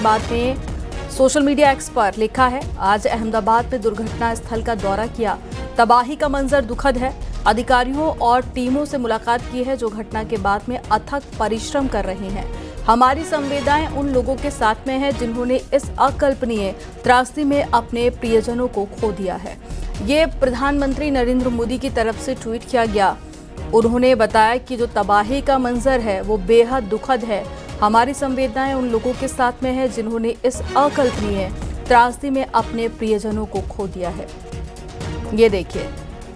बाद में social media x पर लिखा है, आज अहमदाबाद में दुर्घटना स्थल का दौरा किया, तबाही का मंजर दुखद है। अधिकारियों और टीमों से मुलाकात की है जो घटना के बाद में अथक परिश्रम कर रहे हैं। हमारी संवेदनाएं उन लोगों के साथ में है जिन्होंने इस अकल्पनीय त्रासदी में अपने प्रियजनों को खो दिया है। ये प्रधानमंत्री नरेंद्र मोदी की तरफ से ट्वीट किया गया। उन्होंने बताया कि जो तबाही का मंजर है वो बेहद दुखद है। हमारी संवेदनाएं उन लोगों के साथ में है जिन्होंने इस अकल्पनीय त्रासदी में अपने प्रियजनों को खो दिया है। ये देखिए,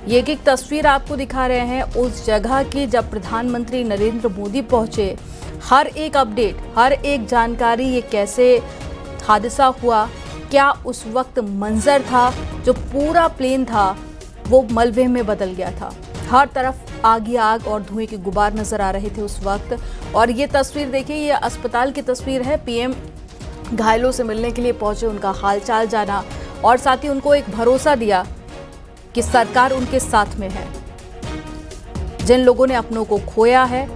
ये एक तस्वीर आपको दिखा रहे हैं उस जगह की जब प्रधानमंत्री नरेंद्र मोदी पहुंचे। हर एक अपडेट, हर एक जानकारी, ये कैसे हादसा हुआ, क्या उस वक्त मंजर था, जो पूरा प्लेन था वो मलबे में बदल गया था। हर तरफ आग ही आग और धुएं के गुबार नजर आ रहे थे उस वक्त। और ये तस्वीर देखिए, ये अस्पताल की तस्वीर है। पीएम घायलों से मिलने के लिए पहुंचे, उनका हालचाल जाना और साथ ही उनको एक भरोसा दिया कि सरकार उनके साथ में है। जिन लोगों ने अपनों को खोया है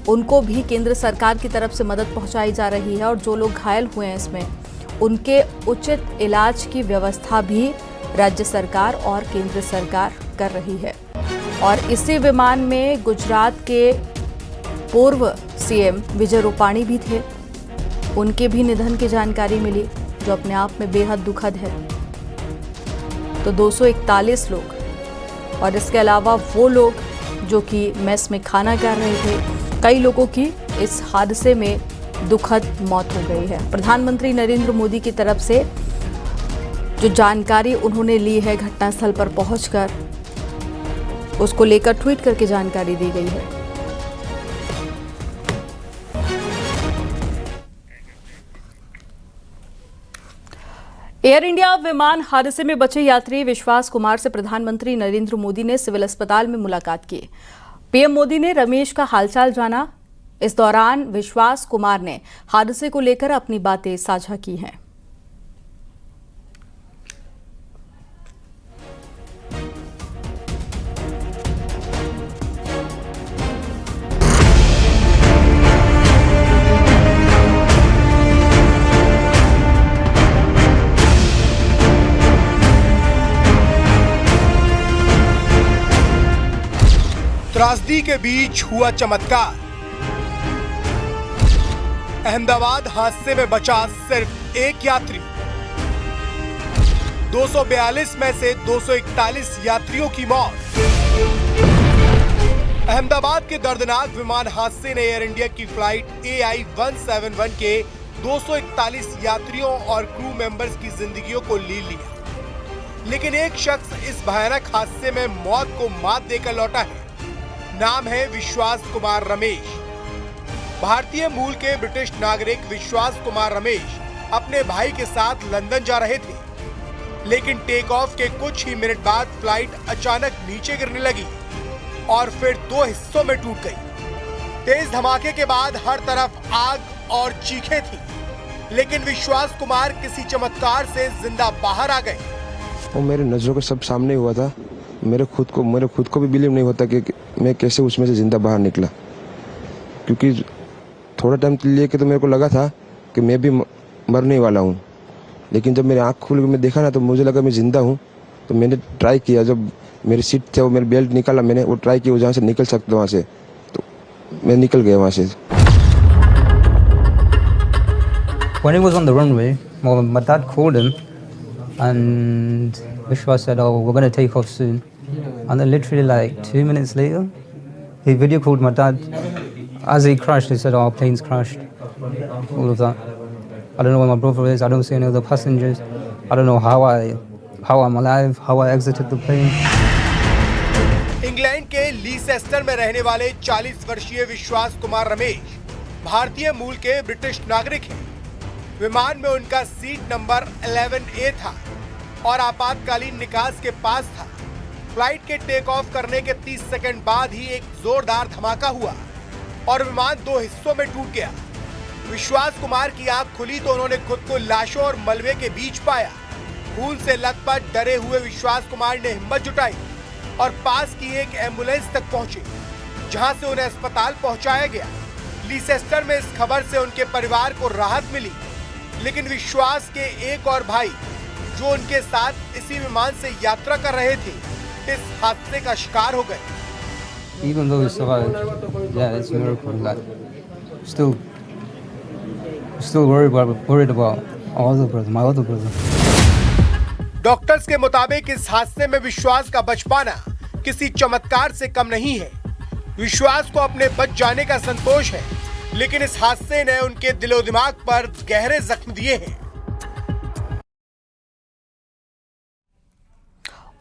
उनको भी केंद्र सरकार की तरफ से मदद पहुंचाई जा रही है और जो लोग घायल हुए हैं इसमें उनके उचित इलाज की व्यवस्था भी राज्य सरकार और केंद्र सरकार कर रही है। और इसी विमान में गुजरात के पूर्व सीएम विजय रूपाणी भी थे। उनके भी निधन की जानकारी मिली जो अपने आप में बेहद दुखद है। तो 241 लोग और इसके अलावा वो लोग जो कि मेस में खाना कर रहे थे, कई लोगों की इस हादसे में दुखद मौत हो गई है। प्रधानमंत्री नरेंद्र मोदी की तरफ से जो जानकारी उन्होंने ली है घटनास्थल पर पहुंचकर, उसको लेकर ट्वीट करके जानकारी दी गई है। एयर इंडिया विमान हादसे में बचे यात्री विश्वास कुमार से प्रधानमंत्री नरेंद्र मोदी ने सिविल अस्पताल में मुलाकात की। पीएम मोदी ने रमेश का हालचाल जाना। इस दौरान विश्वास कुमार ने हादसे को लेकर अपनी बातें साझा की हैं। त्रासदी के बीच हुआ चमत्कार। अहमदाबाद हादसे में बचा सिर्फ एक यात्री। 242 में से 241 यात्रियों की मौत। अहमदाबाद के दर्दनाक विमान हादसे ने एयर इंडिया की फ्लाइट AI-171 के 241 यात्रियों और क्रू मेंबर्स की जिंदगियों को ले लिया। लेकिन एक शख्स इस भयानक हादसे में मौत को मात देकर लौटा है। नाम है विश्वास कुमार रमेश। भारतीय मूल के ब्रिटिश नागरिक विश्वास कुमार रमेश अपने भाई के साथ लंदन जा रहे थे, लेकिन टेक ऑफ के कुछ ही मिनट बाद फ्लाइट अचानक नीचे गिरने लगी और फिर दो हिस्सों में टूट गई। तेज धमाके के बाद हर तरफ आग और चीखें थी, लेकिन विश्वास कुमार किसी चमत्कार से जिंदा बाहर आ गए। वो मेरे नजरों के सब सामने हुआ था। मेरे खुद को भी बिलीव नहीं होता कि मैं कैसे उसमें से जिंदा बाहर निकला, क्योंकि थोड़ा टाइम के लिए तो मेरे को लगा था कि मैं भी मरने वाला हूँ, लेकिन जब मेरी आँख खुल के मैं देखा ना तो मुझे लगा मैं जिंदा हूँ। तो मैंने ट्राई किया, जब मेरी सीट थे वो मेरी बेल्ट निकाला, मैंने वो ट्राई किया जहाँ से निकल सकता वहाँ से, तो मैं निकल गया वहाँ से। When he was on the runway, my dad called him and Vishwas said, "Oh, we're going to take off soon." And then literally like 2 minutes later, he video called my dad. As he crashed, he said, "Our plane's crashed." All of that. I don't know where my brother is. I don't see any other passengers. I don't know how I'm alive, how I exited the plane. England के Leicester में रहने वाले 40 वर्षीय विश्वास कुमार रमेश भारतीय मूल के British नागरिक हैं। विमान में उनका सीट नंबर 11A था और आपातकालीन निकास के पास था। फ्लाइट के टेक ऑफ करने के 30 सेकंड बाद ही एक जोरदार धमाका हुआ और विमान दो हिस्सों में टूट गया। विश्वास कुमार की आंख खुली तो उन्होंने खुद को लाशों और मलबे के बीच पाया। खून से लथपथ डरे हुए विश्वास कुमार ने हिम्मत जुटाई और पास की एक एम्बुलेंस तक पहुंचे, जहां से उन्हें अस्पताल पहुंचाया गया। लीसेस्टर में इस खबर से उनके परिवार को राहत मिली, लेकिन विश्वास के एक और भाई जो उनके साथ इसी विमान से यात्रा कर रहे थे, इस हादसे का शिकार हो गए। Even though we survived, yeah, it's a miracle. Like, still worried about my other brother. Doctors के मुताबिक इस हादसे में विश्वास का बच पाना किसी चमत्कार से कम नहीं है। विश्वास को अपने बच जाने का संतोष है, लेकिन इस हादसे ने उनके दिलो दिमाग पर गहरे जख्म दिए हैं।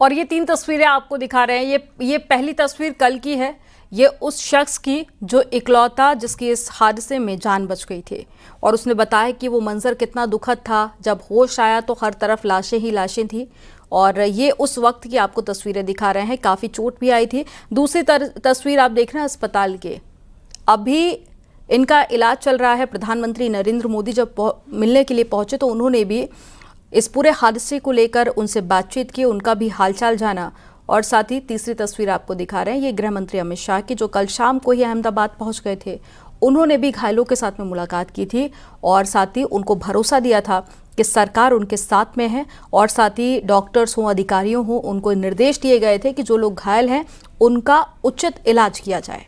और ये 3 तस्वीरें आपको दिखा रहे हैं। ये पहली तस्वीर कल की है। ये उस शख्स की जो इकलौता जिसकी इस हादसे में जान बच गई थी, और उसने बताया कि वो मंजर कितना दुखद था। जब होश आया तो हर तरफ लाशें ही लाशें थी। और ये उस वक्त की आपको तस्वीरें दिखा रहे हैं। काफ़ी चोट भी आई थी। दूसरी तस्वीर आप देख रहे हैं अस्पताल के। अभी इनका इलाज चल रहा है। प्रधानमंत्री नरेंद्र मोदी जब मिलने के लिए पहुंचे तो उन्होंने भी इस पूरे हादसे को लेकर उनसे बातचीत की, उनका भी हालचाल जाना। और साथ ही तीसरी तस्वीर आपको दिखा रहे हैं, ये गृह मंत्री अमित शाह की, जो कल शाम को ही अहमदाबाद पहुंच गए थे। उन्होंने भी घायलों के साथ में मुलाकात की थी और साथ ही उनको भरोसा दिया था कि सरकार उनके साथ में है। और साथ ही डॉक्टर्स हों, अधिकारियों हों, उनको निर्देश दिए गए थे कि जो लोग घायल हैं उनका उचित इलाज किया जाए।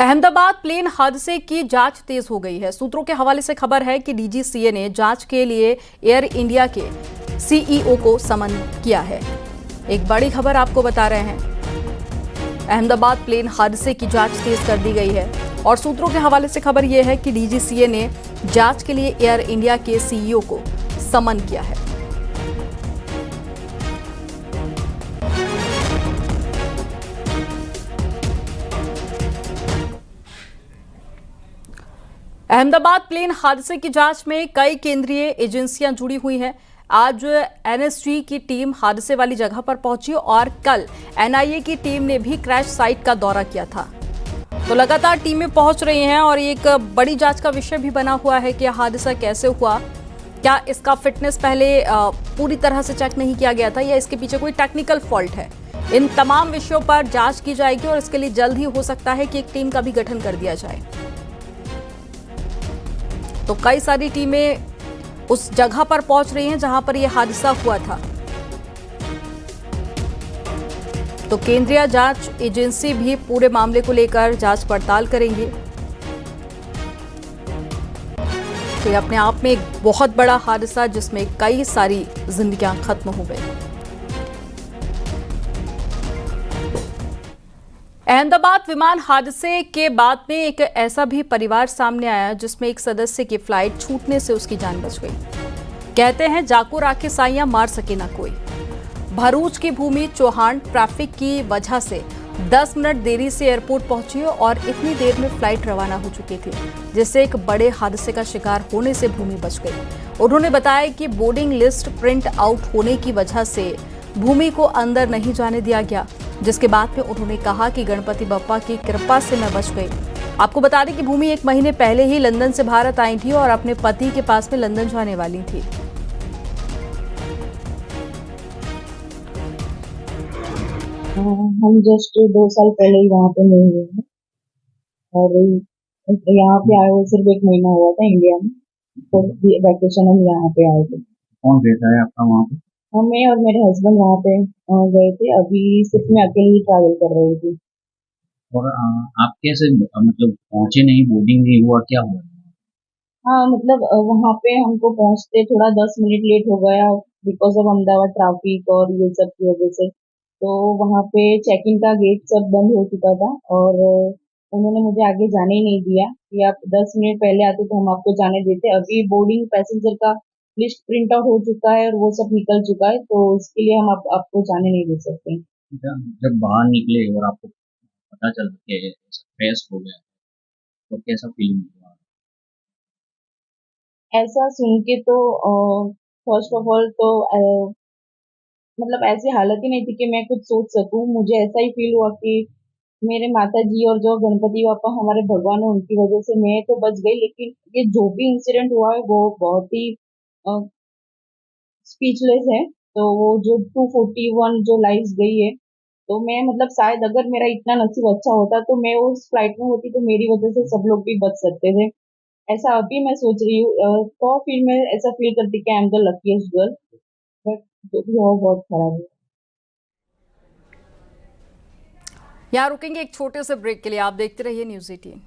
अहमदाबाद प्लेन हादसे की जांच तेज हो गई है। सूत्रों के हवाले से खबर है कि डीजीसीए ने जांच के लिए एयर इंडिया के सीईओ को समन किया है। एक बड़ी खबर आपको बता रहे हैं, अहमदाबाद प्लेन हादसे की जांच तेज कर दी गई है। और सूत्रों के हवाले से खबर यह है कि डीजीसीए ने जांच के लिए एयर इंडिया के सीईओ को समन किया है। अहमदाबाद प्लेन हादसे की जांच में कई केंद्रीय एजेंसियां जुड़ी हुई हैं। आज एनएसजी की टीम हादसे वाली जगह पर पहुंची और कल एनआईए की टीम ने भी क्रैश साइट का दौरा किया था। तो लगातार टीमें पहुंच रही हैं और एक बड़ी जांच का विषय भी बना हुआ है कि यह हादसा कैसे हुआ। क्या इसका फिटनेस पहले पूरी तरह से चेक नहीं किया गया था या इसके पीछे कोई टेक्निकल फॉल्ट है? इन तमाम विषयों पर जांच की जाएगी और इसके लिए जल्द ही हो सकता है कि एक टीम का भी गठन कर दिया जाए। तो कई सारी टीमें उस जगह पर पहुंच रही हैं जहां पर यह हादसा हुआ था। तो केंद्रीय जांच एजेंसी भी पूरे मामले को लेकर जांच पड़ताल करेंगे। तो ये अपने आप में एक बहुत बड़ा हादसा जिसमें कई सारी जिंदगियां खत्म हो गई। अहमदाबाद विमान हादसे के बाद में एक ऐसा भी परिवार सामने आया जिसमें एक सदस्य की फ्लाइट छूटने से उसकी जान बच गई। कहते हैं जाको राखे साइयां मार सके ना कोई। भरूच की भूमि चौहान ट्रैफिक की वजह से 10 मिनट देरी से एयरपोर्ट पहुंची और इतनी देर में फ्लाइट रवाना हो चुकी थी, जिससे एक बड़े हादसे का शिकार होने से भूमि बच गई। उन्होंने बताया कि बोर्डिंग लिस्ट प्रिंट आउट होने की वजह से भूमि को अंदर नहीं जाने दिया गया, जिसके बाद में उन्होंने कहा कि गणपति बप्पा की कृपा से मैं बच गई। आपको बता दें कि भूमि 1 महीने पहले ही लंदन से भारत आई थी और अपने पति के पास में लंदन जाने वाली थी। हम जस्ट 2 साल पहले ही वहाँ पे मूव हुए हैं और यहाँ पे आए हुए सिर्फ 1 महीना हुआ था इंडिया में। तो वैकेशन हम यहाँ पे आए थे। कौन रहता है आपका वहाँ पे? मैं और मेरे हस्बैंड वहाँ पे गए थे। अभी सिर्फ मैं अकेले ही ट्रैवल कर रही थी। और आप कैसे मतलब पहुँचे नहीं, बोर्डिंग नहीं हुआ, क्या हुआ? हाँ, मतलब वहाँ पे हमको पहुँचते थोड़ा 10 मिनट लेट हो गया बिकॉज ऑफ अहमदाबाद ट्रैफिक और ये सब की वजह से। तो वहाँ पे चेक इन का गेट सब बंद हो चुका था और उन्होंने मुझे आगे जाने ही नहीं दिया कि आप 10 मिनट पहले आते तो हम आपको जाने देते। अभी बोर्डिंग पैसेंजर का लिस्ट प्रिंट आउट हो चुका है और वो सब निकल चुका है, तो इसके लिए हम आपको जाने नहीं दे सकते। जब बाहर निकले और आपको पता चला कि क्रैश हो गया तो कैसा फीलिंग हुआ? ऐसा सुन के तो फर्स्ट ऑफ ऑल तो मतलब ऐसी हालत ही नहीं थी कि मैं कुछ सोच सकूं। मुझे ऐसा ही फील हुआ कि मेरे माता जी और जो गणपति बापा हमारे भगवान है उनकी वजह से मैं तो बच गई, लेकिन ये जो भी इंसिडेंट हुआ है वो बहुत ही स्पीचलेस है। तो वो जो 241 जो लाइव्स गई है, तो मैं मतलब शायद अगर मेरा इतना नसीब अच्छा होता तो मैं उस फ्लाइट में होती तो मेरी वजह से सब लोग भी बच सकते थे। ऐसा अभी मैं सोच रही हूँ, तो फिर मैं ऐसा फील करती कि I am the luckiest girl. But जो भी हुआ बहुत खराब है। यहाँ रुकेंगे एक छोटे से ब्रेक के लिए। आप देखते रहिए न्यूज़ 18।